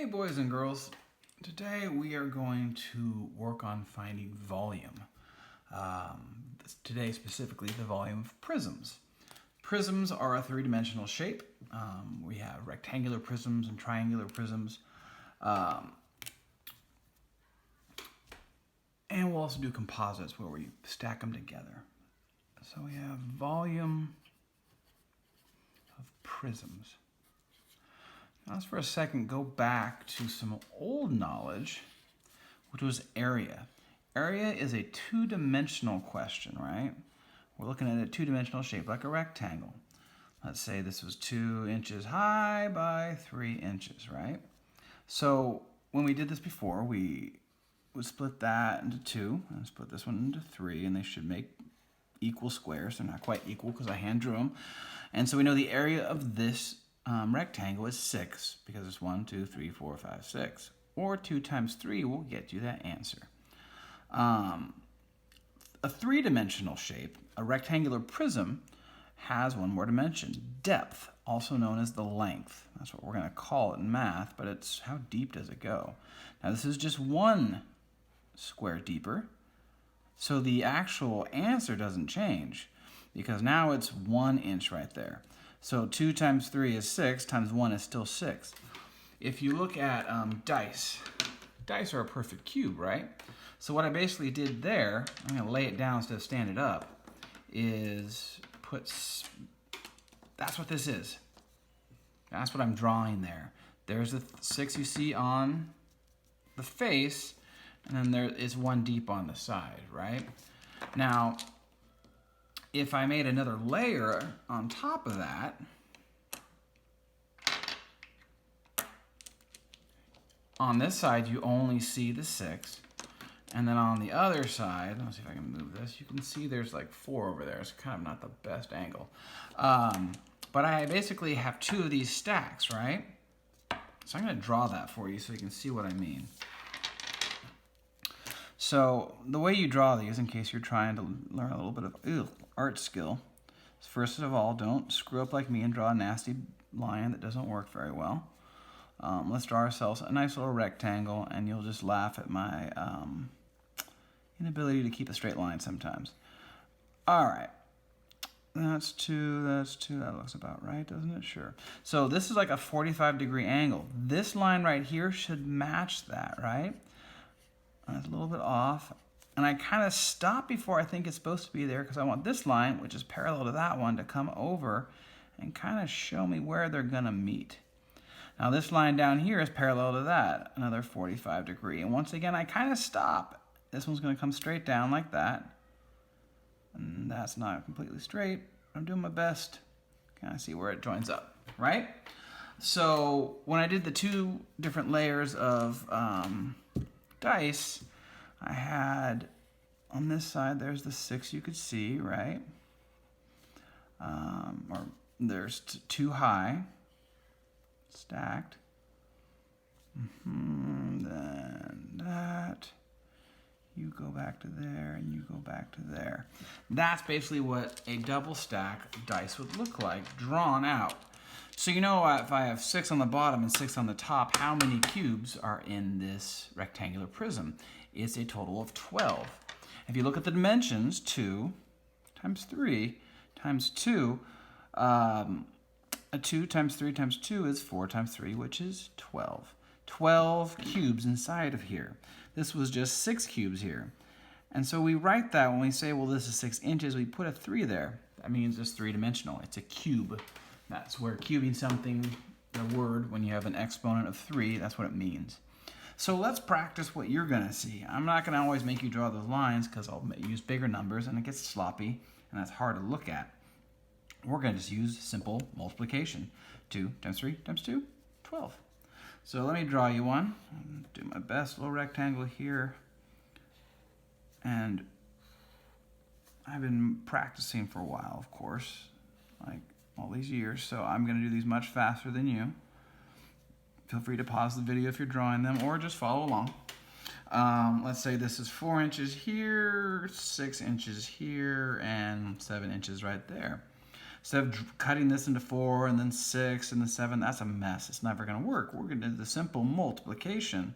Hey boys and girls, today we are going to work on finding volume. Today specifically the volume of prisms. Prisms are a three-dimensional shape. We have rectangular prisms and triangular prisms. And we'll also do composites where we stack them together. So we have volume of prisms. Now let's for a second go back to some old knowledge, which was area. Area is a two-dimensional question, right? We're looking at a two-dimensional shape like a rectangle. Let's say this was 2 inches high by 3 inches, right? So when we did this before, we would split that into 2 and split this one into 3, and they should make equal squares. They're not quite equal because I hand drew them. And so we know the area of this rectangle is 6 because it's 1, 2, 3, 4, 5, 6. Or 2 times 3 will get you that answer. A three-dimensional shape, a rectangular prism, has one more dimension, depth, also known as the length. That's what we're going to call it in math, but it's how deep does it go? Now this is just 1 square deeper, so the actual answer doesn't change because now it's 1 inch right there. So 2 times 3 is 6, times 1 is still 6. If you look at dice are a perfect cube, right? So what I basically did there, I'm going to lay it down instead of stand it up, is that's what this is. That's what I'm drawing there. There's the 6 you see on the face, and then there is 1 deep on the side, right? Now, if I made another layer on top of that, on this side you only see the 6, and then on the other side, let's see if I can move this, you can see there's like 4 over there. It's kind of not the best angle. But I basically have 2 of these stacks, right? So I'm going to draw that for you so you can see what I mean. So the way you draw these, in case you're trying to learn a little bit of art skill, is first of all, don't screw up like me and draw a nasty line that doesn't work very well. Let's draw ourselves a nice little rectangle, and you'll just laugh at my inability to keep a straight line sometimes. All right. That's 2, that's 2, that looks about right, doesn't it? Sure. So this is like a 45-degree angle. This line right here should match that, right? It's a little bit off, and I kind of stop before I think it's supposed to be there because I want this line, which is parallel to that one, to come over and kind of show me where they're going to meet. Now this line down here is parallel to that, another 45-degree, and once again I kind of stop. This one's going to come straight down like that, and that's not completely straight. I'm doing my best. Kind of see where it joins up, right? So when I did the 2 different layers of dice, I had on this side there's the 6 you could see, right? Or there's 2 high stacked. Then that, you go back to there and you go back to there. That's basically what a double stack dice would look like drawn out. So you know if I have 6 on the bottom and 6 on the top, how many cubes are in this rectangular prism? It's a total of 12. If you look at the dimensions, 2 times 3 times 2, a 2 times 3 times 2 is 4 times 3, which is 12. 12 cubes inside of here. This was just 6 cubes here. And so we write that when we say, well, this is 6 inches, we put a 3 there. That means it's 3-dimensional. It's a cube. That's where cubing something, the word, when you have an exponent of 3, that's what it means. So let's practice what you're going to see. I'm not going to always make you draw those lines because I'll use bigger numbers and it gets sloppy and that's hard to look at. We're going to just use simple multiplication. 2 times 3 times 2, 12. So let me draw you one. Do my best little rectangle here. And I've been practicing for a while, of course, like all these years, so I'm going to do these much faster than you. Feel free to pause the video if you're drawing them or just follow along. Let's say this is 4 inches here, 6 inches here, and 7 inches right there. Instead of cutting this into 4 and then 6 and then 7, that's a mess. It's never going to work. We're going to do the simple multiplication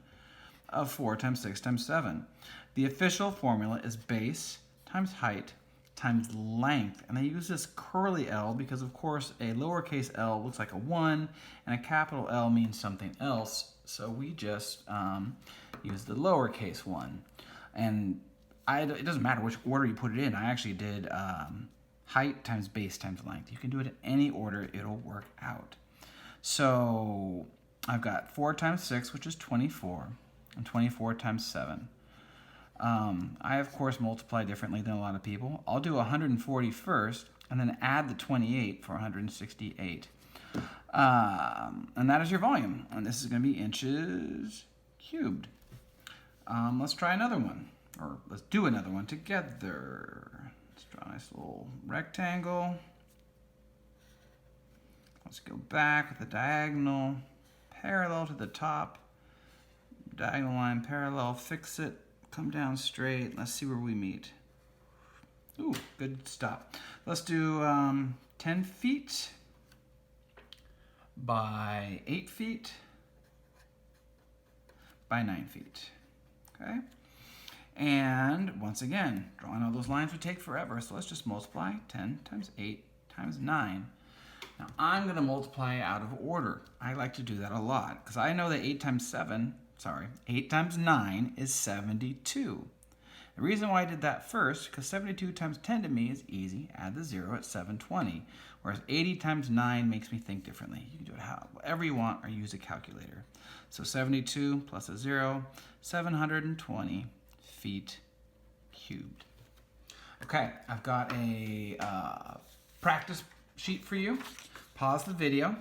of 4 times 6 times 7. The official formula is base times height times length. And I use this curly L because, of course, a lowercase l looks like a 1 and a capital L means something else. So we just use the lowercase 1. And it doesn't matter which order you put it in. I actually did height times base times length. You can do it in any order. It'll work out. So I've got 4 times 6, which is 24, and 24 times 7. I, of course, multiply differently than a lot of people. I'll do 140 first, and then add the 28 for 168. And that is your volume. And this is going to be inches cubed. Let's try another one. Or let's do another one together. Let's draw a nice little rectangle. Let's go back with the diagonal, parallel to the top. Diagonal line parallel, fix it, come down straight. Let's see where we meet. Ooh, good stop. Let's do 10 feet by 8 feet by 9 feet. Okay? And once again, drawing all those lines would take forever, so let's just multiply 10 times 8 times 9. Now I'm going to multiply out of order. I like to do that a lot because I know that 8 times 9 is 72. The reason why I did that first, because 72 times 10 to me is easy. Add the 0 at 720. Whereas 80 times 9 makes me think differently. You can do it however you want or use a calculator. So 72 plus a 0, 720 feet cubed. Okay, I've got a practice sheet for you. Pause the video.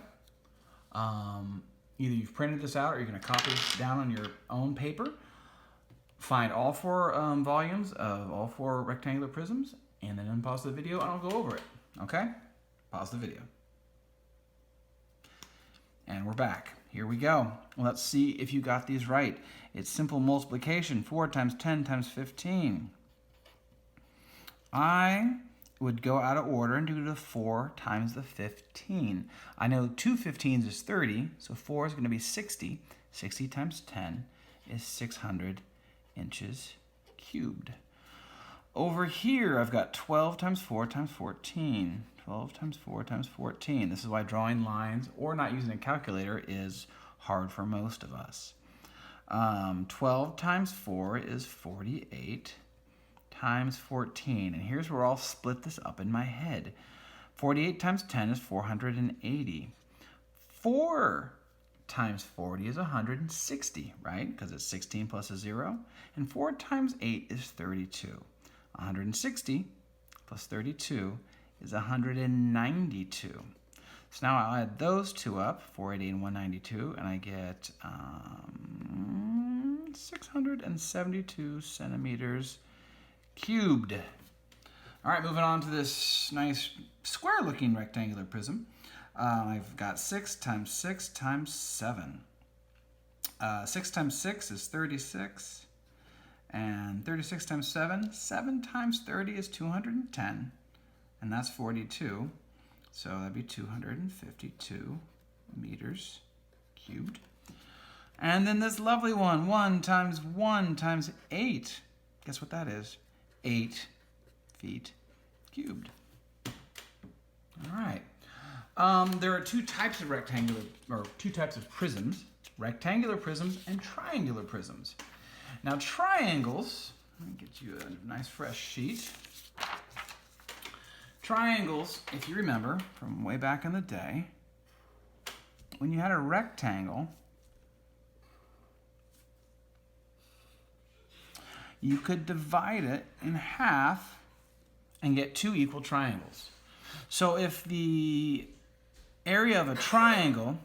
Either you've printed this out or you're going to copy this down on your own paper. Find all 4 volumes of all 4 rectangular prisms, and then unpause the video and I'll go over it. Okay? Pause the video. And we're back. Here we go. Let's see if you got these right. It's simple multiplication. 4 times 10 times 15. I would go out of order and do the 4 times the 15. I know 2 15s is 30, so 4 is going to be 60. 60 times 10 is 600 inches cubed. Over here, I've got 12 times 4 times 14. 12 times 4 times 14. This is why drawing lines or not using a calculator is hard for most of us. 12 times 4 is 48 times 14. And here's where I'll split this up in my head. 48 times 10 is 480. 4 times 40 is 160, right? Because it's 16 plus a 0. And 4 times 8 is 32. 160 plus 32 is 192. So now I'll add those two up, 480 and 192, and I get 672 centimeters cubed. All right, moving on to this nice square-looking rectangular prism. I've got 6 times 6 times 7. 6 times 6 is 36. And 36 times 7, 7 times 30 is 210. And that's 42. So that'd be 252 meters cubed. And then this lovely one, 1 times 8. Guess what that is? 8 feet cubed. All right. There are 2 types of two types of prisms: rectangular prisms and triangular prisms. Now triangles, let me get you a nice fresh sheet. Triangles, if you remember from way back in the day, when you had a rectangle, you could divide it in half and get 2 equal triangles. So if the area of a triangle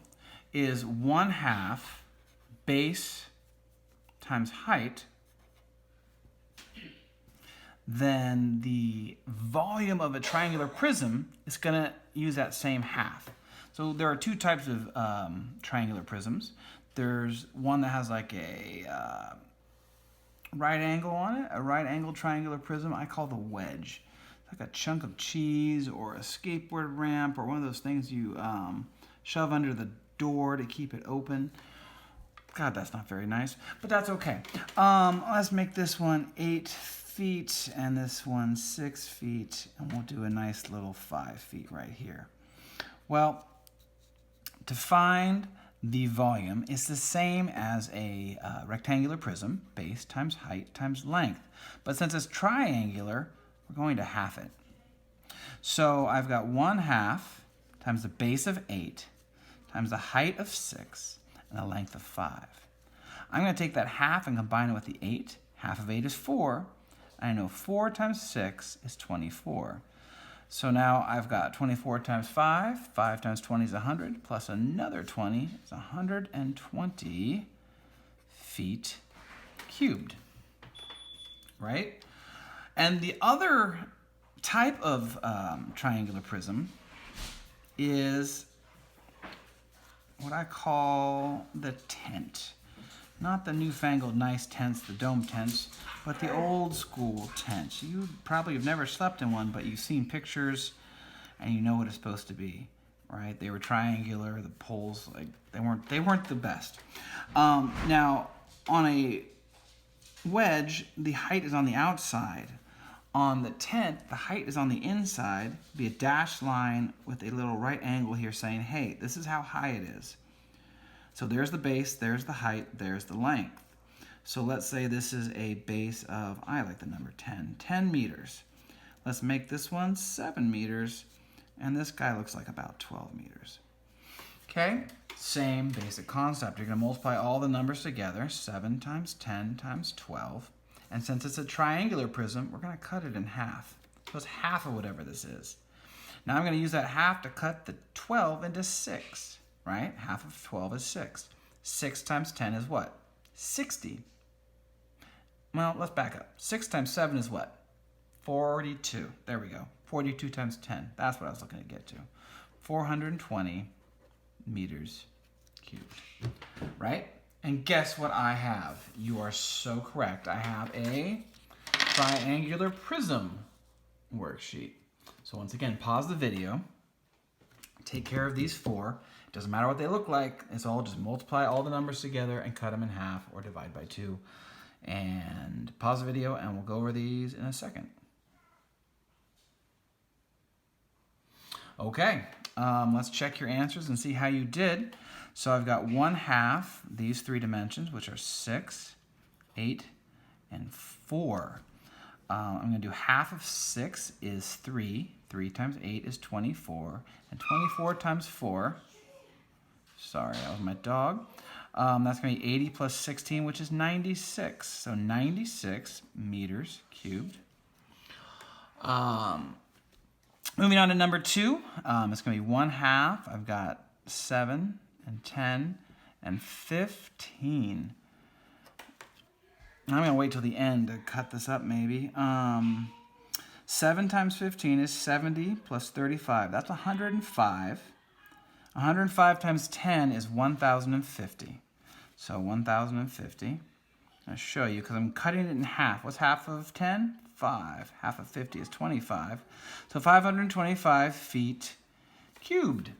is 1/2 base times height, then the volume of a triangular prism is going to use that same half. So there are 2 types of triangular prisms. There's one that has like a right angle on it, a right angle triangular prism I call the wedge. like a chunk of cheese or a skateboard ramp or one of those things you shove under the door to keep it open. God, that's not very nice, but that's okay. Let's make this one 8 feet and this one 6 feet, and we'll do a nice little 5 feet right here. Well, to find the volume is the same as a rectangular prism, base times height times length. But since it's triangular, we're going to half it. So I've got 1/2 times the base of 8 times the height of 6 and the length of 5. I'm going to take that half and combine it with the 8. Half of 8 is 4. I know 4 times 6 is 24. So now I've got 24 times 5. 5 times 20 is 100, plus another 20 is 120 feet cubed, right? And the other type of triangular prism is what I call the tent. Not the newfangled nice tents, the dome tents, but the old school tents. You probably have never slept in one, but you've seen pictures and you know what it's supposed to be, right? They were triangular, the poles, like they weren't the best. Now, on a wedge, the height is on the outside. On the tent, the height is on the inside. Be a dashed line with a little right angle here saying, hey, this is how high it is. So there's the base, there's the height, there's the length. So let's say this is a base of, I like the number 10 meters. Let's make this one 7 meters, and this guy looks like about 12 meters. Okay, same basic concept. You're going to multiply all the numbers together, 7 times 10 times 12. And since it's a triangular prism, we're going to cut it in half. So it's half of whatever this is. Now I'm going to use that half to cut the 12 into 6. Right? Half of 12 is 6. 6 times 10 is what? 60. Well, let's back up. 6 times 7 is what? 42. There we go. 42 times 10. That's what I was looking to get to. 420 meters cubed. Right? And guess what I have? You are so correct. I have a triangular prism worksheet. So once again, pause the video. Take care of these 4. Doesn't matter what they look like. It's all just multiply all the numbers together and cut them in half or divide by 2. And pause the video and we'll go over these in a second. Okay, let's check your answers and see how you did. So I've got 1/2 these 3 dimensions, which are 6, 8, and 4. I'm going to do half of 6 is 3. 3 times 8 is 24. And 24 times 4, sorry, that was my dog. That's going to be 80 plus 16, which is 96. So 96 meters cubed. Moving on to number 2, it's going to be 1/2. I've got 7 and 10 and 15. I'm going to wait till the end to cut this up maybe. 7 times 15 is 70 plus 35. That's 105. 105 times 10 is 1,050. So 1,050. I'll show you because I'm cutting it in half. What's half of 10? 5. Half of 50 is 25. So 525 feet cubed.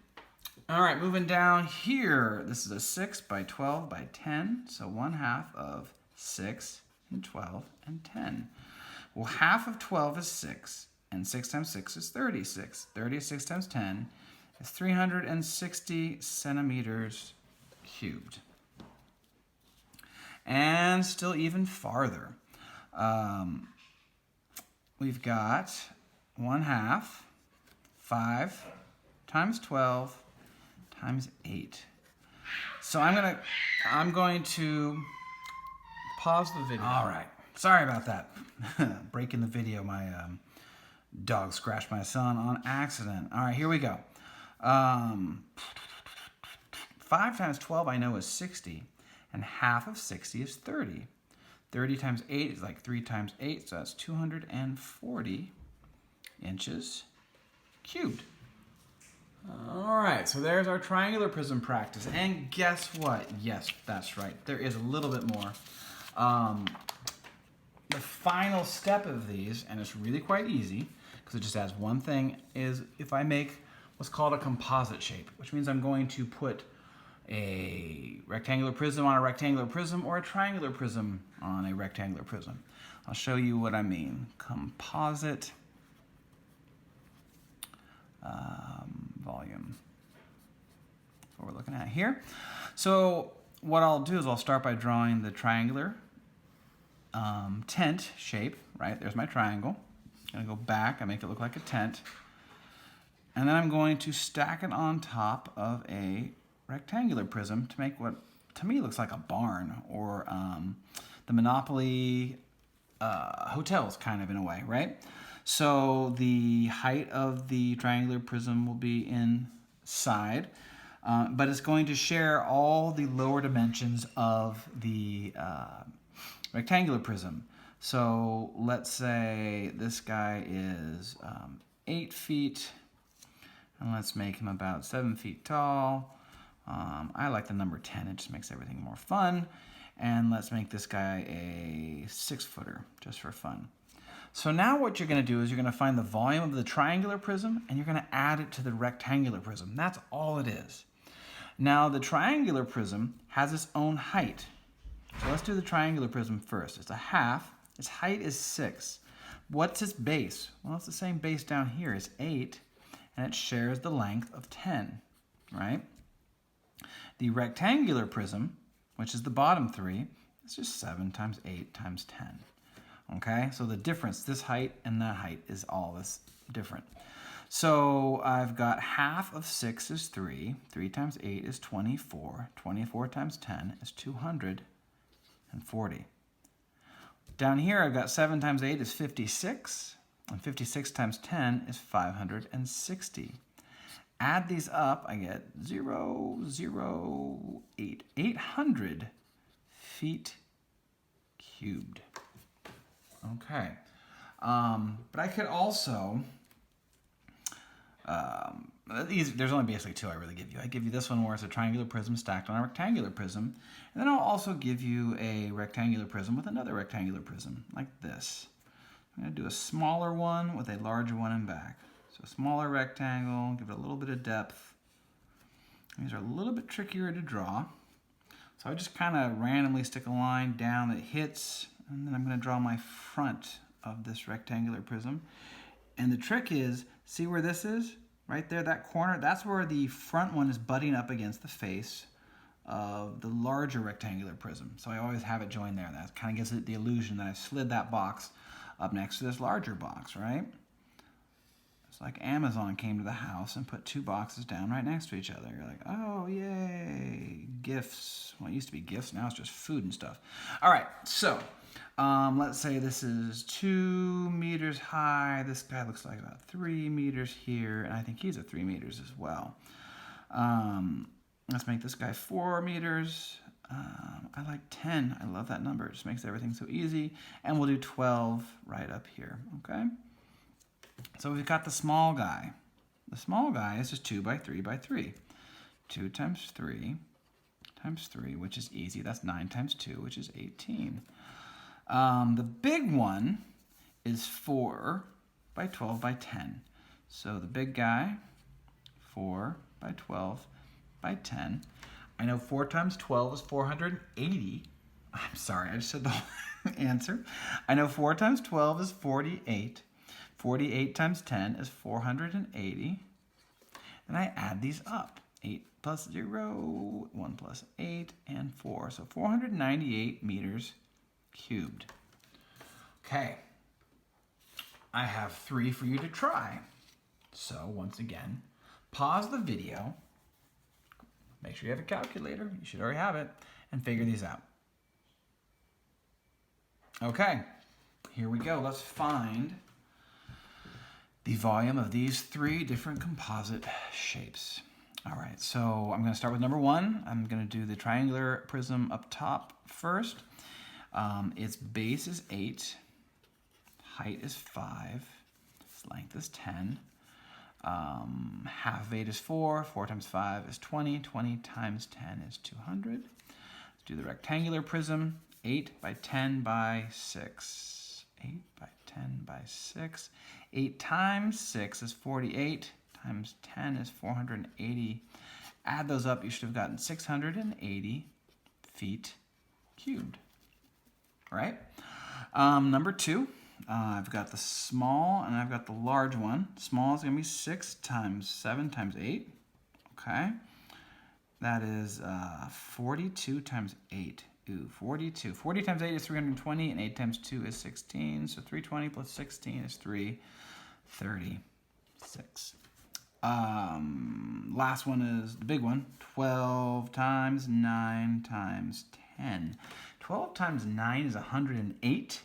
All right, moving down here. This is a 6 by 12 by 10. So 1/2 of 6 and 12 and 10. Well, half of 12 is 6. And 6 times 6 is 36. 36 times 10 is 360 centimeters cubed. And still even farther. We've got 1/2, 5 times 12 times 8. So I'm going to pause the video. All right. Sorry about that. Breaking the video. My dog scratched my son on accident. All right, here we go. 5 times 12 I know is 60, and half of 60 is 30. 30 times 8 is like 3 times 8, so that's 240 inches cubed. All right, so there's our triangular prism practice. And guess what? Yes, that's right. There is a little bit more. The final step of these, and it's really quite easy, because it just adds one thing, is if I make what's called a composite shape, which means I'm going to put a rectangular prism on a rectangular prism or a triangular prism on a rectangular prism. I'll show you what I mean. Composite volume. That's what we're looking at here. So what I'll do is I'll start by drawing the triangular tent shape, right? There's my triangle. I'm gonna go back and make it look like a tent. And then I'm going to stack it on top of a rectangular prism to make what to me looks like a barn, or the Monopoly hotels kind of, in a way, right? So the height of the triangular prism will be inside, but it's going to share all the lower dimensions of the rectangular prism. So let's say this guy is 8 feet, and let's make him about 7 feet tall. I like the number 10, it just makes everything more fun. And let's make this guy a 6-footer, just for fun. So now what you're gonna do is you're gonna find the volume of the triangular prism and you're gonna add it to the rectangular prism. That's all it is. Now the triangular prism has its own height. So let's do the triangular prism first. It's a half, its height is 6. What's its base? Well, it's the same base down here, it's 8, and it shares the length of 10, right? The rectangular prism, which is the bottom 3, is just 7 times 8 times 10. Okay, so the difference, this height and that height, is all this different. So I've got half of 6 is 3. 3 times 8 is 24. 24 times 10 is 240. Down here I've got 7 times 8 is 56. And 56 times 10 is 560. Add these up, I get 008. 800 feet cubed. Okay. But I could also, there's only basically 2 I really give you. I give you this one where it's a triangular prism stacked on a rectangular prism. And then I'll also give you a rectangular prism with another rectangular prism, like this. I'm going to do a smaller one with a larger one in back. So smaller rectangle, give it a little bit of depth. These are a little bit trickier to draw. So I just kind of randomly stick a line down that hits, and then I'm going to draw my front of this rectangular prism. And the trick is, see where this is? Right there, that corner, that's where the front one is butting up against the face of the larger rectangular prism. So I always have it joined there. That kind of gives it the illusion that I've slid that box up next to this larger box, right? It's like Amazon came to the house and put 2 boxes down right next to each other. You're like, oh, yay, gifts. Well, it used to be gifts, now it's just food and stuff. All right, so let's say this is 2 meters high. This guy looks like about 3 meters here, and I think he's at 3 meters as well. Let's make this guy 4 meters. I like 10. I love that number. It just makes everything so easy. And we'll do 12 right up here, okay? So we've got the small guy. The small guy is just 2 by 3 by 3. 2 times 3 times 3, which is easy. That's 9 times 2, which is 18. The big one is 4 by 12 by 10. So the big guy, 4 by 12 by 10. I know 4 times 12 is 480. I'm sorry, I just said the whole answer. I know 4 times 12 is 48. 48 times 10 is 480. And I add these up. 8 plus 0, 1 plus 8, and 4. So 498 meters cubed. Okay. I have 3 for you to try. So once again, pause the video. Make sure you have a calculator. You should already have it. And figure these out. Okay. Here we go. Let's find the volume of these 3 different composite shapes. All right, so I'm going to start with number 1. I'm going to do the triangular prism up top first. Its base is 8, height is 5, its length is 10. Half of 8 is 4, 4 times 5 is 20, 20 times 10 is 200. Let's do the rectangular prism, 8 by 10 by 6. 8 by 10 by 6. 8 times 6 is 48, times 10 is 480. Add those up, you should have gotten 680 feet cubed, right? Number 2, I've got the small and I've got the large one. Small is going to be 6 times 7 times 8, okay? That is 42 times 8. Ooh, 42. 40 times 8 is 320, and 8 times 2 is 16. So 320 plus 16 is 336. Last one is the big one. 12 times 9 times 10. 12 times 9 is 108.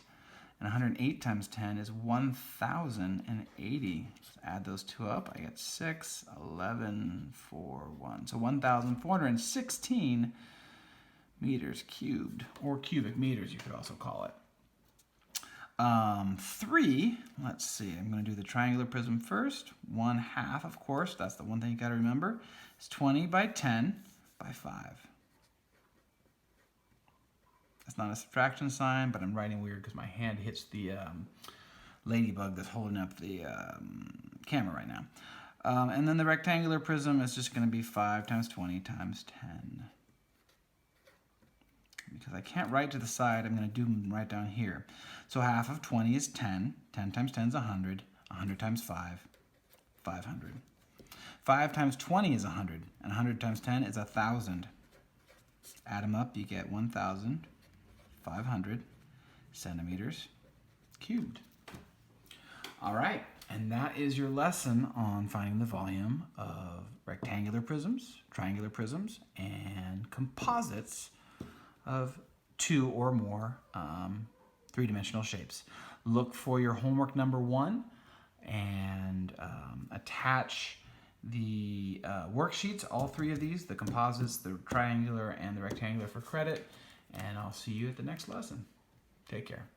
And 108 times 10 is 1,080. Let's add those two up. I get 6, 11, 4, 1. So 1,416 meters cubed, or cubic meters, you could also call it. 3, let's see, I'm going to do the triangular prism first. 1/2, of course, that's the one thing you got to remember. It's 20 by 10 by 5. That's not a subtraction sign, but I'm writing weird because my hand hits the ladybug that's holding up the camera right now. And then the rectangular prism is just going to be 5 times 20 times 10. Because I can't write to the side, I'm going to do them right down here. So half of 20 is 10. 10 times 10 is 100. 100 times 5, 500. 5 times 20 is 100. And 100 times 10 is 1,000. Add them up, you get 1,500 centimeters cubed. All right, and that is your lesson on finding the volume of rectangular prisms, triangular prisms, and composites of 2 or more three-dimensional shapes. Look for your homework number 1 and attach the worksheets, all 3 of these, the composites, the triangular, and the rectangular for credit, and I'll see you at the next lesson. Take care.